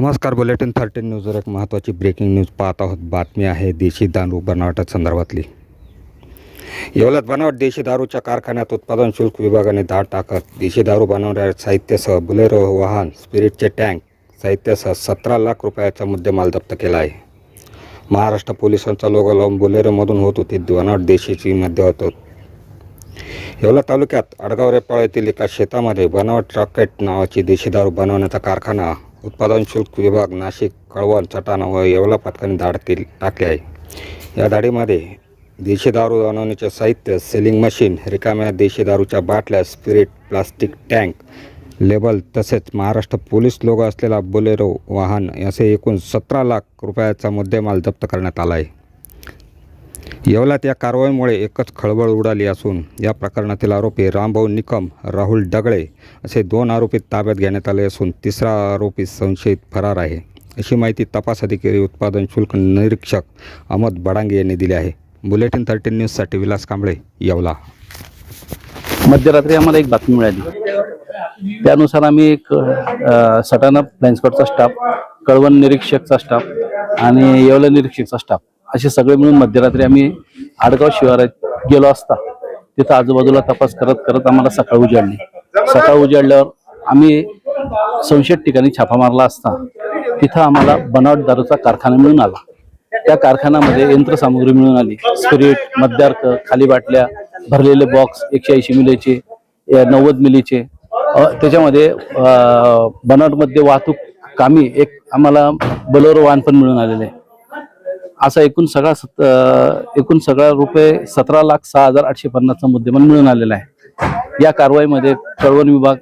नमस्कार. बुलेटिन 13 न्यूजवर एक महत्त्वाची ब्रेकिंग न्यूज पाहत आहोत. बातमी आहे देशी दारू बनावटासंदर्भातली. येवल्यात बनावट देशी दारूच्या कारखान्यात उत्पादन शुल्क विभागाने धाड टाकत देशी दारू बनवणाऱ्या साहित्यासह बुलेरो वाहन, स्पिरिटचे टँक साहित्यासह 17 लाख रुपयाचा मुद्देमाल जप्त केला आहे. महाराष्ट्र पोलिसांचा लोगो लावून बुलेरोमधून होत होती बनावट देशीची मद्यवत. येवला तालुक्यात अडगाव रेपाळ येथील एका शेतामध्ये बनावट रॉकेट नावाची देशी दारू बनवण्याचा कारखाना उत्पादन शुल्क विभाग, नाशिक, कळवण, सटाणा व येवला पथकाने धाड टाकले आहे. या धाडीमध्ये देशी दारू बनवण्याचे साहित्य, सेलिंग मशीन, रिकाम्या देशी दारूच्या बाटल्या, स्पिरिट, प्लास्टिक टँक, लेबल तसेच महाराष्ट्र पोलीस लोगो असलेला बोलेरो वाहन असे एकूण 17 लाख रुपयाचा मुद्देमाल जप्त करण्यात आला आहे. येवल्यात या कारवाईमुळे एकच खळबळ उडाली असून या प्रकरणातील आरोपी रामभाऊ निकम, राहुल डगळे असे 2 आरोपी ताब्यात घेण्यात आले असून तिसरा आरोपी संशयित फरार आहे, अशी माहिती तपास अधिकारी उत्पादन शुल्क निरीक्षक अहमद बडांगे यांनी दिली आहे. बुलेटिन 13 न्यूजसाठी विलास कांबळे, येवला. मध्यरात्री आम्हाला एक बातमी मिळाली. त्यानुसार आम्ही एक सटाणा फ्लाइंग स्टाफ, कळवण निरीक्षकचा स्टाफ आणि येवला निरीक्षकचा स्टाफ असे सगळे मिळून मध्यरात्री आम्ही आडगाव शिवारात गेलो असता तिथं आजूबाजूला तपास करत करत आम्हाला सकाळ उजाडली. सकाळ उजाडल्यावर आम्ही संशयित ठिकाणी छापा मारला असता तिथं आम्हाला बनावट दारूचा कारखाना मिळून आला. त्या कारखान्यामध्ये यंत्रसामुग्री मिळून आली. स्पिरिट, मद्यार्क, खाली बाटल्या, भरलेले बॉक्स 180 मिलीचे, 90 मिलीचे. त्याच्यामध्ये बनावटमध्ये वाहतूक कामी एक आम्हाला बोलेरो वाहन पण मिळून आलेले आहे. असा एकूण सगळा रुपये 17,06,850चा मुद्देमाल मिळून आलेला आहे. या कारवाईमध्ये कळवण विभाग,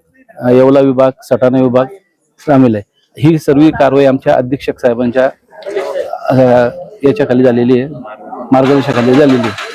येवला विभाग, सटाणा विभाग सामील आहे. ही सर्व कारवाई आमच्या अधीक्षक साहेबांच्या याच्याखाली झालेली आहे, मार्गदर्शनाखाली झालेली आहे.